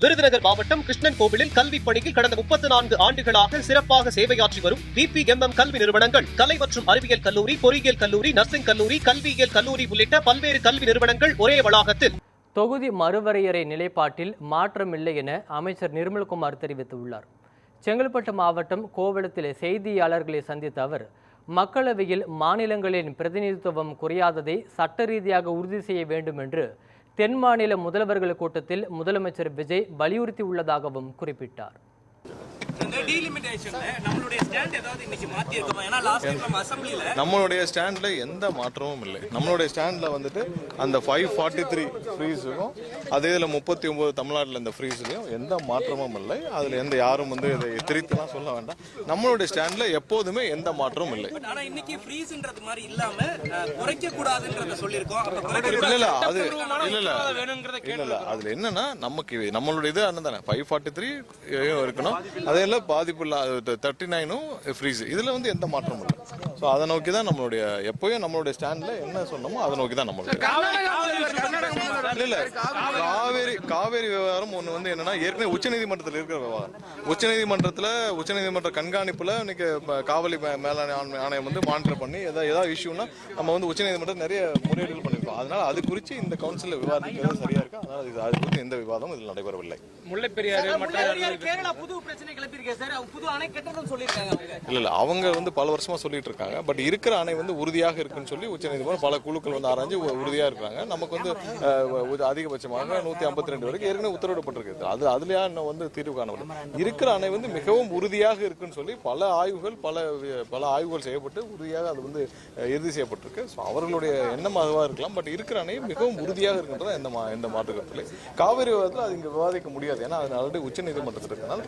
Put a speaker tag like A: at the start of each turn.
A: விருதுநகர் மாவட்டம் கிருஷ்ணன் கோவிலில் கல்வி பணியில் கடந்த 34 ஆண்டுகளாக சிறப்பாக சேவையாற்றி வரும் VPMM கல்வி நிறுவனங்கள், கலை மற்றும் அறிவியல் கல்லூரி, பொறியியல் கல்லூரி, நர்சிங் கல்லூரி, கல்வியியல் கல்லூரி உள்ளிட்ட பல்வேறு கல்வி நிறுவனங்கள் ஒரே வளாகத்தில்.
B: தொகுதி மறுவரையறை நிலைப்பாட்டில் மாற்றமில்லை என அமைச்சர் நிர்மல்குமார் தெரிவித்துள்ளார். செங்கல்பட்டு மாவட்டம் கோவளத்தில் செய்தியாளர்களை சந்தித்த அவர், மக்களவையில் மாநிலங்களின் பிரதிநிதித்துவம் குறையாததை சட்ட ரீதியாக உறுதி செய்ய வேண்டும் என்று தென் மாநில முதல்வர்கள் கூட்டத்தில் முதலமைச்சர் விஜய் வலியுறுத்தியுள்ளதாகவும் குறிப்பிட்டார்.
C: நம்மளுடைய ஸ்டாண்ட்ல எந்த மாற்றமும் இல்லை. நம்மளுடைய ஸ்டாண்ட்ல வந்துட்டு அந்த 543 ஃப்ரீஸுக்கும் அதே இதில் 39 தமிழ்நாட்டில் இந்த ஃப்ரீஸ்லையும் எந்த மாற்றமும் இல்லை. அதில் எந்த யாரும் வந்து இதை திரித்துலாம் சொல்ல வேண்டாம். நம்மளுடைய ஸ்டாண்ட்ல எப்போதுமே எந்த மாற்றமும் இல்லை. இல்ல அதுல என்னன்னா நமக்கு நம்மளுடைய இது அண்ணன் 543 இருக்கணும், அதே பாதிப்பு இல்ல 39 ஃப்ரீஸ். இதுல வந்து எந்த மாற்றமும் இல்லை. ஸோ அதை நோக்கி தான் நம்மளுடைய எப்பயும் நம்மளுடைய ஸ்டாண்ட்ல என்ன சொன்னோமோ அதை நோக்கி தான் நம்மளுடைய இல்ல காவேரி விவகாரம் ஒண்ணு வந்து என்னன்னா ஏற்கனவே உச்சநீதிமன்றத்தில் இருக்கிற விவகாரம். உச்சநீதிமன்ற கண்காணிப்புல இன்னைக்கு காவலி மேலாண் ஆணையம் வந்து மானிட்டர் பண்ணி ஏதாவது இஷ்யூனா நம்ம வந்து உச்சநீதிமன்றம் நிறைய முறையீடுகள் பண்ணிருக்கோம். அதனால அது குறித்து இந்த கவுன்சில் விவாதிக்கிறது சரியா இருக்கு. அதனால அது குறித்து எந்த விவாதமும் இதில் நடைபெறவில்லை. இல்ல அவங்க வந்து பல வருஷமா சொல்லிட்டு இருக்காங்க. பட் இருக்கிற அணை வந்து உறுதியாக இருக்குன்னு சொல்லி உச்சநீதிமன்றம் பல குழுக்கள் வந்து ஆராய்ஞ்சு உறுதியா இருக்காங்க. நமக்கு வந்து அதிகபட்சமாக 152 வரைக்கும் ஏற்கனவே உத்தரவிடப்பட்டிருக்கு. அதுலயா இன்னும் வந்து தீர்வு காணப்படும். இருக்கிற அணை வந்து மிகவும் உறுதியாக இருக்குன்னு சொல்லி பல ஆய்வுகள் செய்யப்பட்டு உறுதியாக அது வந்து இறுதி செய்யப்பட்டிருக்கு. ஸோ அவர்களுடைய எண்ணம் அதுவா இருக்கலாம். பட் இருக்கிற அணை மிகவும் உறுதியாக இருக்கின்றத எந்த மாற்று கருத்துல காவிரி விவாதத்தில் அது இங்க விவாதிக்க முடியாது. ஏன்னா அது ஆல்ரெடி உச்சநீதிமன்றத்தில் இருக்கனால